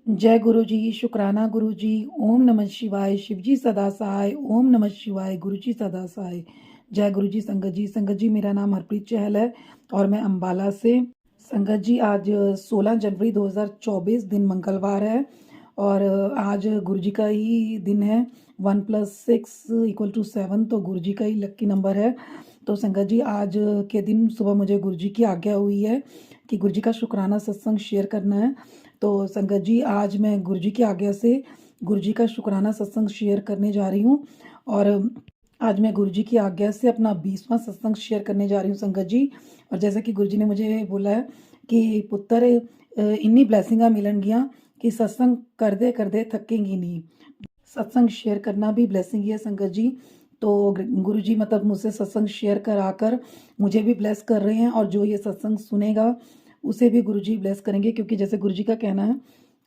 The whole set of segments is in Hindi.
जय गुरु जी, शुक्राना गुरु जी, ओम नमः शिवाय, शिव जी सदा सहाय, ओम नमः शिवाय, गुरु जी सदा सहाय। जय गुरु जी। संगत जी, मेरा नाम हरप्रीत चहल है और मैं अंबाला से। संगत जी, आज 16 जनवरी 2024 दिन मंगलवार है और आज गुरु जी का ही दिन है। 1+6 = 7, तो गुरु जी का ही लक्की नंबर है। तो संगत जी, आज के दिन सुबह मुझे गुरु जी की आज्ञा हुई है कि गुरु जी का शुक्राना सत्संग शेयर करना है। तो संगत जी, आज मैं गुरु जी की आज्ञा से गुरु जी का शुक्राना सत्संग शेयर करने जा रही हूँ और आज मैं गुरु जी की आज्ञा से अपना 20वां सत्संग शेयर करने जा रही हूँ संगत जी। और जैसा कि गुरु जी ने मुझे बोला है कि पुत्र इन्नी ब्लैसिंगां मिलणगियां कि सत्संग कर दे थकेंगी नहीं। सत्संग शेयर करना भी ब्लेसिंग ही है संगत जी। तो गुरु जी मतलब मुझसे सत्संग शेयर कराकर मुझे भी ब्लेस कर रहे हैं और जो ये सत्संग सुनेगा उसे भी गुरु जी ब्लेस करेंगे, क्योंकि जैसे गुरु जी का कहना है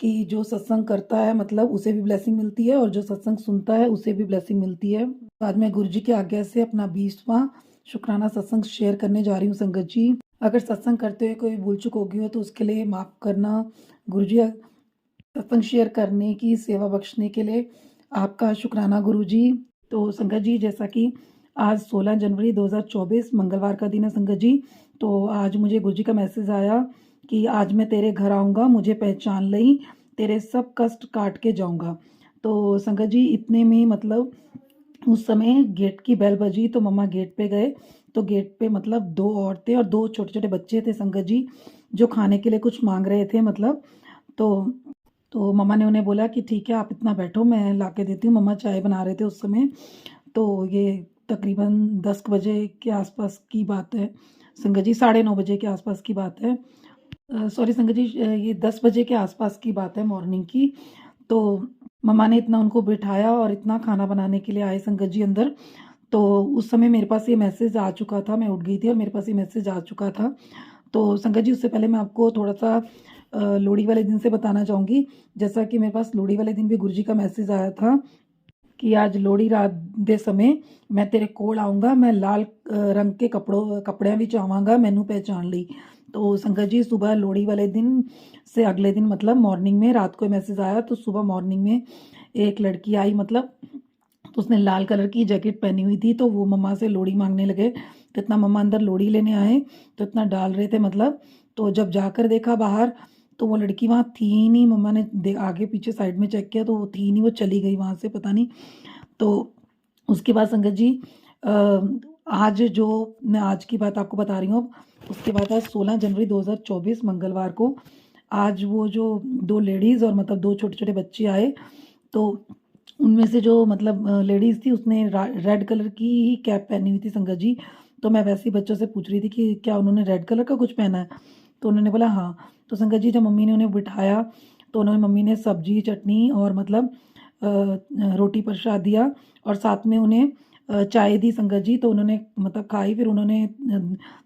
कि जो सत्संग करता है मतलब उसे भी ब्लेसिंग मिलती है और जो सत्संग सुनता है उसे भी ब्लेसिंग मिलती है। तो आज मैं गुरु जी की आज्ञा से अपना 20वां शुक्राना सत्संग शेयर करने जा रही हूँ संगत जी। अगर सत्संग करते हुए कोई भूल चूक होगी हो तो उसके लिए माफ़ करना। गुरु जी, सत्संग शेयर करने की सेवा बख्शने के लिए आपका शुक्राना गुरु जी। तो संगत जी, जैसा कि आज 16 जनवरी 2024 मंगलवार का दिन है संगत जी। तो आज मुझे गुरु जी का मैसेज आया कि आज मैं तेरे घर आऊँगा, मुझे पहचान लई, तेरे सब कष्ट काट के जाऊँगा। तो संगत जी, इतने में मतलब उस समय गेट की बेल बजी तो मम्मा गेट पे गए। तो गेट पे मतलब 2 औरतें और 2 छोटे-छोटे बच्चे थे संगत जी, जो खाने के लिए कुछ माँग रहे थे मतलब। तो मम्मा ने उन्हें बोला कि ठीक है, आप इतना बैठो, मैं ला के देती हूँ। मम्मा चाय बना रहे थे उस समय। तो ये तकरीबन 10 बजे के आसपास की बात है संगत जी, 9:30 बजे के आसपास की बात है। सॉरी संगत जी, ये 10 बजे के आसपास की बात है मॉर्निंग की। तो मम्मा ने इतना उनको बिठाया और इतना खाना बनाने के लिए आए संगत जी अंदर। तो उस समय मेरे पास ये मैसेज आ चुका था, मैं उठ गई थी और मेरे पास ये मैसेज आ चुका था। तो संगत जी, उससे पहले मैं आपको थोड़ा-सा लोहड़ी वाले दिन से बताना चाहूँगी। जैसा कि मेरे पास लोहड़ी वाले दिन भी गुरु जी का मैसेज आया था कि आज लोहड़ी रात ਦੇ ਸਮੇਂ मैं तेरे कोल आऊँगा, मैं लाल रंग के कपड़िਆਂ ਵਿੱਚ ਆਵਾਂਗਾ, ਮੈਨੂੰ पहचान ਲਈ। तो संगत जी, सुबह लोहड़ी वाले दिन से अगले दिन मतलब मॉर्निंग में रात को मैसेज आया, तो सुबह मॉर्निंग में एक लड़की आई मतलब, तो उसने लाल कलर की जैकेट पहनी हुई थी। तो वो मम्मा से लोहड़ी मांगने लगे। तो इतना मम्मा अंदर लोहड़ी लेने आए तो इतना डाल रहे थे मतलब। तो जब जाकर देखा बाहर तो वो लड़की वहाँ थी ही नहीं। मम्मा ने आगे पीछे साइड में चेक किया तो वो थी नहीं, वो चली गई वहाँ से, पता नहीं। तो उसके बाद संगत जी, आज जो मैं आज की बात आपको बता रही हूँ, उसके बाद आज 16 जनवरी 2024 मंगलवार को आज वो जो 2 लेडीज़ और मतलब 2 छोटे-छोटे बच्चे आए। तो उनमें से जो मतलब लेडीज़ थी उसने रेड कलर की ही कैप पहनी हुई थी संगत जी। तो मैं वैसे ही बच्चों से पूछ रही थी कि क्या उन्होंने रेड कलर का कुछ पहना है? तो उन्होंने बोला हाँ। तो संगत जी, जब मम्मी ने उन्हें बिठाया तो उन्होंने मम्मी ने सब्जी, चटनी और मतलब रोटी प्रसाद दिया और साथ में उन्हें चाय दी संगत जी। तो उन्होंने मतलब खाई, फिर उन्होंने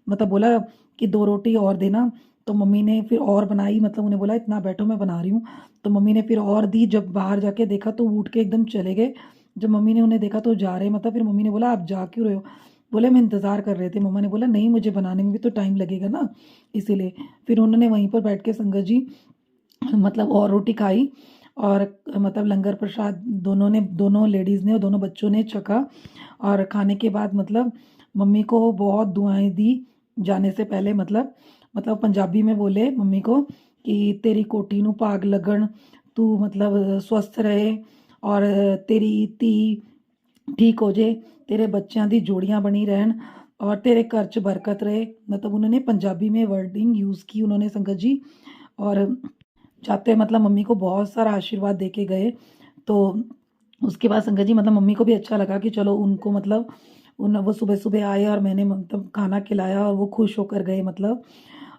मतलब बोला कि 2 रोटी और देना। तो मम्मी ने फिर और बनाई, मतलब उन्हें बोला इतना बैठो मैं बना रही हूँ। तो मम्मी ने फिर और दी। जब बाहर जाके देखा तो वो उठ के एकदम चले गए। जब मम्मी ने उन्हें देखा तो जा रहे मतलब, फिर मम्मी ने बोला आप जा क्यों रहे हो? बोले मैं इंतज़ार कर रहे थे। मम्मा ने बोला नहीं, मुझे बनाने में भी तो टाइम लगेगा ना, इसीलिए। फिर उन्होंने वहीं पर बैठ के संगत जी मतलब और रोटी खाई और मतलब लंगर प्रसाद दोनों लेडीज़ ने और दोनों बच्चों ने चखा। और खाने के बाद मतलब मम्मी को बहुत दुआएँ दी जाने से पहले मतलब पंजाबी में बोले मम्मी को कि तेरी कोठी नूं भाग लगन, तू मतलब स्वस्थ रहे और तेरी धी ठीक हो जे, तेरे बच्चों दी जोड़ियाँ बनी रहन और तेरे घर च बरकत रहे। मतलब उन्होंने पंजाबी में वर्डिंग यूज़ की उन्होंने संगत जी। और जाते मतलब मम्मी को बहुत सारा आशीर्वाद दे के गए। तो उसके बाद संगत जी मतलब मम्मी को भी अच्छा लगा कि चलो उनको मतलब वो सुबह-सुबह आए और मैंने मतलब खाना खिलाया और वो खुश होकर गए मतलब।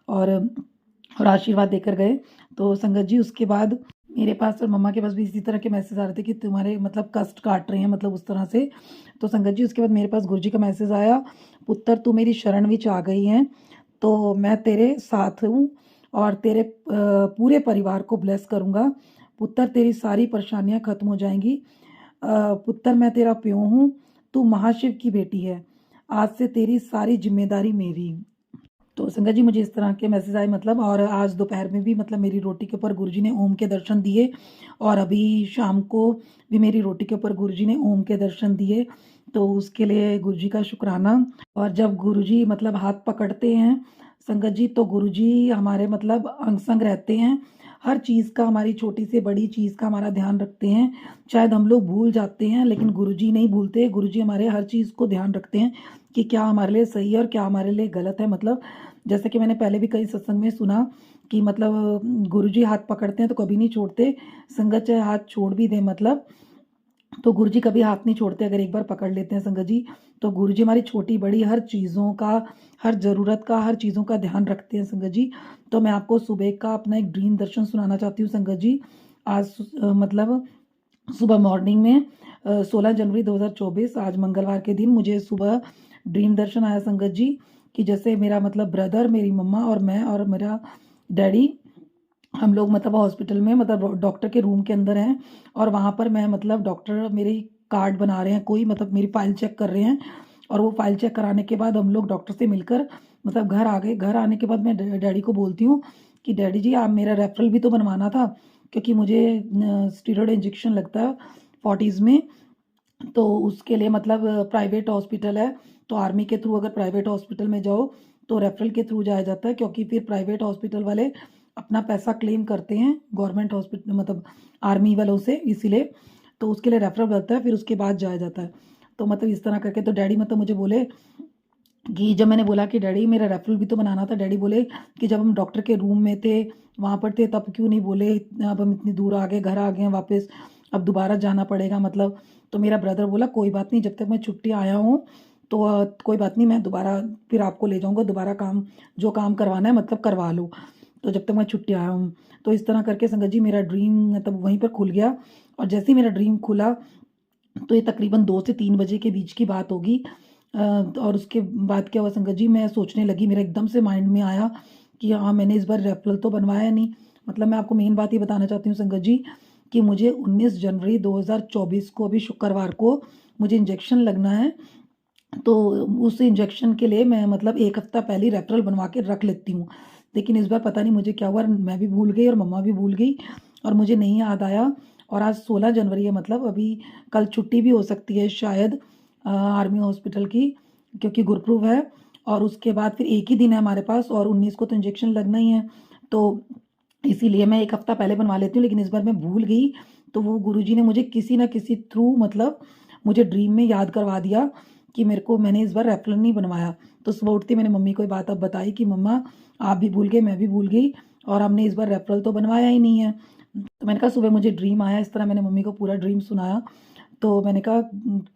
और आशीर्वाद देकर गए। तो संगत जी, उसके बाद मेरे पास और मम्मा के पास भी इसी तरह के मैसेज आ रहे थे कि तुम्हारे मतलब कष्ट काट रहे हैं मतलब उस तरह से। तो संगत जी, उसके बाद मेरे पास गुरु जी का मैसेज आया, पुत्र तू मेरी शरण विच आ गई है, तो मैं तेरे साथ हूँ और तेरे पूरे परिवार को ब्लेस करूँगा। पुत्र तेरी सारी परेशानियाँ खत्म हो जाएँगी। पुत्र मैं तेरा प्यो हूँ, तू महाशिव की बेटी है। आज से तेरी सारी ज़िम्मेदारी मेरी। तो संगत जी मुझे इस तरह के मैसेज आए मतलब, और आज दोपहर में भी मतलब मेरी रोटी के ऊपर गुरुजी ने ओम के दर्शन दिए, और अभी शाम को भी मेरी रोटी के ऊपर गुरुजी ने ओम के दर्शन दिए। तो उसके लिए गुरुजी का शुक्राना। और जब गुरुजी मतलब हाथ पकड़ते हैं संगत जी, तो गुरुजी हमारे मतलब अंग संग रहते हैं। हर चीज़ का, हमारी छोटी से बड़ी चीज़ का हमारा ध्यान रखते हैं। शायद हम लोग भूल जाते हैं, लेकिन गुरुजी नहीं भूलते। गुरुजी हमारे हर चीज़ को ध्यान रखते हैं कि क्या हमारे लिए सही है और क्या हमारे लिए गलत है। मतलब जैसे कि मैंने पहले भी कई सत्संग में सुना कि मतलब गुरुजी हाथ पकड़ते हैं तो कभी नहीं छोड़ते। संगत चाहे हाथ छोड़ भी दें मतलब, तो गुरुजी कभी हाथ नहीं छोड़ते। अगर एक बार पकड़ लेते हैं संगत जी, तो गुरुजी हमारी छोटी बड़ी हर चीज़ों का, हर ज़रूरत का, हर चीज़ों का ध्यान रखते हैं संगत जी। तो मैं आपको सुबह का अपना एक ड्रीम दर्शन सुनाना चाहती हूँ संगत जी। आज मतलब सुबह मॉर्निंग में 16 जनवरी 2024 आज मंगलवार के दिन मुझे सुबह ड्रीम दर्शन आया संगत जी, कि जैसे मेरा मतलब ब्रदर, मेरी मम्मा और मैं और मेरा डैडी, हम लोग मतलब हॉस्पिटल में मतलब डॉक्टर के रूम के अंदर हैं। और वहाँ पर मैं मतलब डॉक्टर मेरी कार्ड बना रहे हैं, कोई मतलब मेरी फाइल चेक कर रहे हैं। और वो फाइल चेक कराने के बाद हम लोग डॉक्टर से मिलकर मतलब घर आ गए। घर आने के बाद मैं डैडी को बोलती हूँ कि डैडी जी आप मेरा रेफरल भी तो बनवाना था, क्योंकि मुझे स्टीरॉयड इंजेक्शन लगता है 40s में। तो उसके लिए मतलब प्राइवेट हॉस्पिटल है, तो आर्मी के थ्रू अगर प्राइवेट हॉस्पिटल में जाओ तो रेफरल के थ्रू जाया जाता है, क्योंकि फिर प्राइवेट हॉस्पिटल वाले अपना पैसा क्लेम करते हैं गवर्नमेंट हॉस्पिटल मतलब आर्मी वालों से, इसीलिए तो उसके लिए रेफरल बनता है, फिर उसके बाद जाया जाता है। तो मतलब इस तरह करके तो डैडी मतलब मुझे बोले कि जब मैंने बोला कि डैडी मेरा रेफरल भी तो बनाना था, डैडी बोले कि जब हम डॉक्टर के रूम में थे, वहाँ पर थे, तब क्यों नहीं बोले, अब हम इतनी दूर आ गए, घर आ गए हैं वापस, अब दोबारा जाना पड़ेगा मतलब। तो मेरा ब्रदर बोला कोई बात नहीं, जब तक मैं छुट्टी आया हूँ तो कोई बात नहीं, मैं दोबारा फिर आपको ले जाऊँगा, दोबारा काम जो काम करवाना है मतलब करवा लो, तो जब तक मैं छुट्टी आया हूँ। तो इस तरह करके संगत जी मेरा ड्रीम मतलब वहीं पर खुल गया। और जैसे ही मेरा ड्रीम खुला, तो ये तकरीबन 2 से 3 बजे के बीच की बात होगी। और उसके बाद क्या हुआ संगत जी, मैं सोचने लगी, मेरा एकदम से माइंड में आया कि हाँ मैंने इस बार रेफरल तो बनवाया नहीं। मतलब मैं आपको मेन बात ये बताना चाहती हूँ संगत जी, कि मुझे 19 जनवरी 2024 को अभी शुक्रवार को मुझे इंजेक्शन लगना है। तो उस इंजेक्शन के लिए मैं मतलब 1 हफ्ता पहले ही रेफरल बनवा के रख लेती हूँ। लेकिन इस बार पता नहीं मुझे क्या हुआ, मैं भी भूल गई और मम्मा भी भूल गई और मुझे नहीं याद आया। और आज 16 जनवरी है, मतलब अभी कल छुट्टी भी हो सकती है शायद आर्मी हॉस्पिटल की, क्योंकि गुरप्रूव है। और उसके बाद फिर एक ही दिन है हमारे पास, और 19 को तो इंजेक्शन लगना ही है। तो इसीलिए मैं 1 हफ्ता पहले बनवा लेती हूँ, लेकिन इस बार मैं भूल गई। तो वो गुरुजी ने मुझे किसी न किसी थ्रू मतलब मुझे ड्रीम में याद करवा दिया कि मेरे को, मैंने इस बार रेफरल नहीं बनवाया। तो सुबह उठते मैंने मम्मी को ये बात अब बताई कि मम्मा आप भी भूल गए, मैं भी भूल गई, और हमने इस बार रेफरल तो बनवाया ही नहीं है। तो मैंने कहा सुबह मुझे ड्रीम आया, इस तरह मैंने मम्मी को पूरा ड्रीम सुनाया। तो मैंने कहा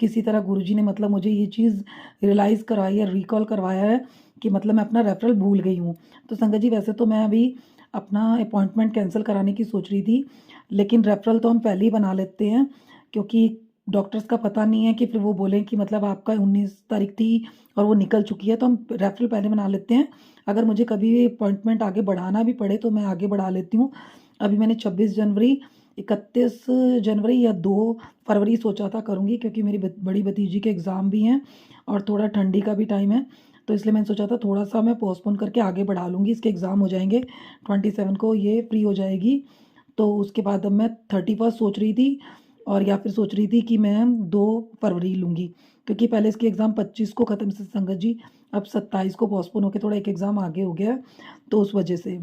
किसी तरह गुरुजी ने मतलब मुझे ये चीज़ रियलाइज़ करवाई है, रिकॉल करवाया है कि मतलब मैं अपना रेफरल भूल गई हूँ। तो संगत जी वैसे तो मैं अभी अपना अपॉइंटमेंट कैंसिल कराने की सोच रही थी, लेकिन रेफरल तो हम पहले ही बना लेते हैं, क्योंकि डॉक्टर्स का पता नहीं है कि फिर वो बोलें कि मतलब आपका 19 तारीख थी और वो निकल चुकी है, तो हम रेफरल पहले बना लेते हैं। अगर मुझे कभी भी अपॉइंटमेंट आगे बढ़ाना भी पड़े तो मैं आगे बढ़ा लेती हूँ। अभी मैंने 26 जनवरी, 31 जनवरी या 2 फरवरी सोचा था करूँगी, क्योंकि मेरी बड़ी भतीजी के एग्ज़ाम भी हैं और थोड़ा ठंडी का भी टाइम है। तो इसलिए मैंने सोचा था थोड़ा-सा मैं पोस्टपोन करके आगे बढ़ा लूँगी, इसके एग्ज़ाम हो जाएँगे, 27 को ये फ्री हो जाएगी। तो उसके बाद अब मैं 31 सोच रही थी, और या फिर सोच रही थी कि मैं 2 फरवरी लूँगी, क्योंकि पहले इसके एग्ज़ाम 25 को ख़त्म से संगत जी, अब 27 को पोस्टपोन होके थोड़ा एक एग्ज़ाम आगे हो गया है, तो उस वजह से।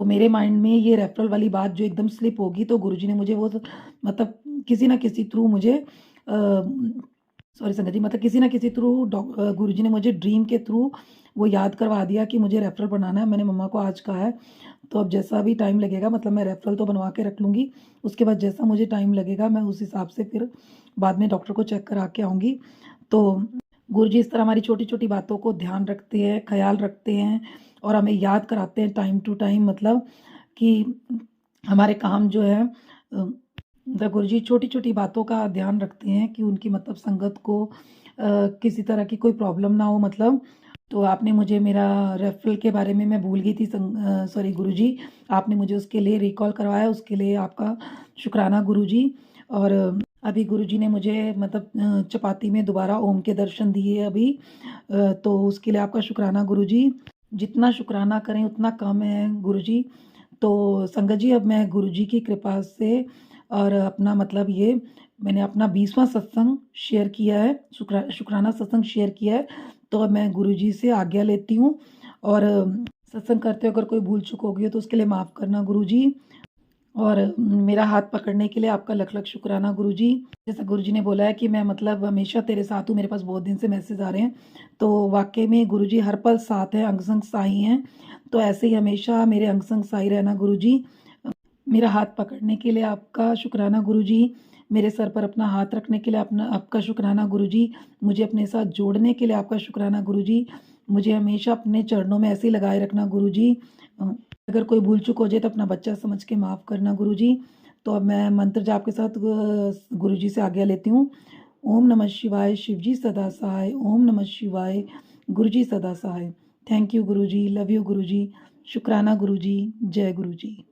तो मेरे माइंड में ये रेफरल वाली बात जो एकदम स्लिप होगी, तो गुरुजी ने मुझे वो मतलब किसी न किसी थ्रू मुझे सॉरी संगत जी, मतलब किसी न किसी थ्रू गुरुजी ने मुझे ड्रीम के थ्रू वो याद करवा दिया कि मुझे रेफरल बनाना है। मैंने मम्मा को आज कहा है, तो अब जैसा भी टाइम लगेगा मतलब मैं रेफरल तो बनवा के रख लूँगी। उसके बाद जैसा मुझे टाइम लगेगा मैं उस हिसाब से फिर बाद में डॉक्टर को चेक करा के आऊँगी। तो गुरुजी इस तरह हमारी छोटी-छोटी बातों को ध्यान रखते हैं, ख़्याल रखते हैं और हमें याद कराते हैं टाइम टू टाइम, मतलब कि हमारे काम जो है मतलब गुरुजी छोटी-छोटी बातों का ध्यान रखते हैं कि उनकी मतलब संगत को किसी तरह की कोई प्रॉब्लम ना हो मतलब। तो आपने मुझे मेरा रेफ़रल के बारे में मैं भूल गई थी सॉरी गुरुजी, आपने मुझे उसके लिए रिकॉल करवाया, उसके लिए आपका शुक्राना गुरुजी। और अभी गुरुजी ने मुझे मतलब चपाती में दोबारा ओम के दर्शन दिए अभी, तो उसके लिए आपका शुक्राना गुरुजी। जितना शुक्राना करें उतना कम है गुरुजी। तो संगत जी अब मैं गुरुजी की कृपा से और अपना मतलब ये मैंने अपना 20वां सत्संग शेयर किया है, शुक्राना सत्संग शेयर किया है। तो अब मैं गुरुजी से आज्ञा लेती हूँ और सत्संग करते हुए अगर कोई भूल चूक हो गई हो तो उसके लिए माफ़ करना गुरुजी। और मेरा हाथ पकड़ने के लिए आपका लख लख शुक्राना गुरुजी। जैसा गुरुजी ने बोला है कि मैं मतलब हमेशा तेरे साथ हूँ, मेरे पास बहुत दिन से मैसेज आ रहे हैं, तो वाकई में गुरुजी हर पल साथ हैं, अंग संग साई हैं। तो ऐसे ही हमेशा मेरे अंग संग साई रहना गुरुजी। मेरा हाथ पकड़ने के लिए आपका शुक्राना गुरुजी। मेरे सर पर अपना हाथ रखने के लिए अपना आपका शुक्राना गुरुजी। मुझे अपने साथ जोड़ने के लिए आपका शुक्राना गुरुजी। मुझे हमेशा अपने चरणों में ऐसे ही लगाए रखना गुरुजी। अगर कोई भूल चूक हो जाए तो अपना बच्चा समझ के माफ़ करना गुरुजी। तो अब मैं मंत्र जाप के साथ गुरुजी से आज्ञा लेती हूँ। ओम नमः शिवाय, शिवजी सदा सहाय। ओम नमः शिवाय, गुरुजी सदा सहाय। Thank you Guruji, love you Guruji, शुक्राना गुरुजी, जय गुरुजी।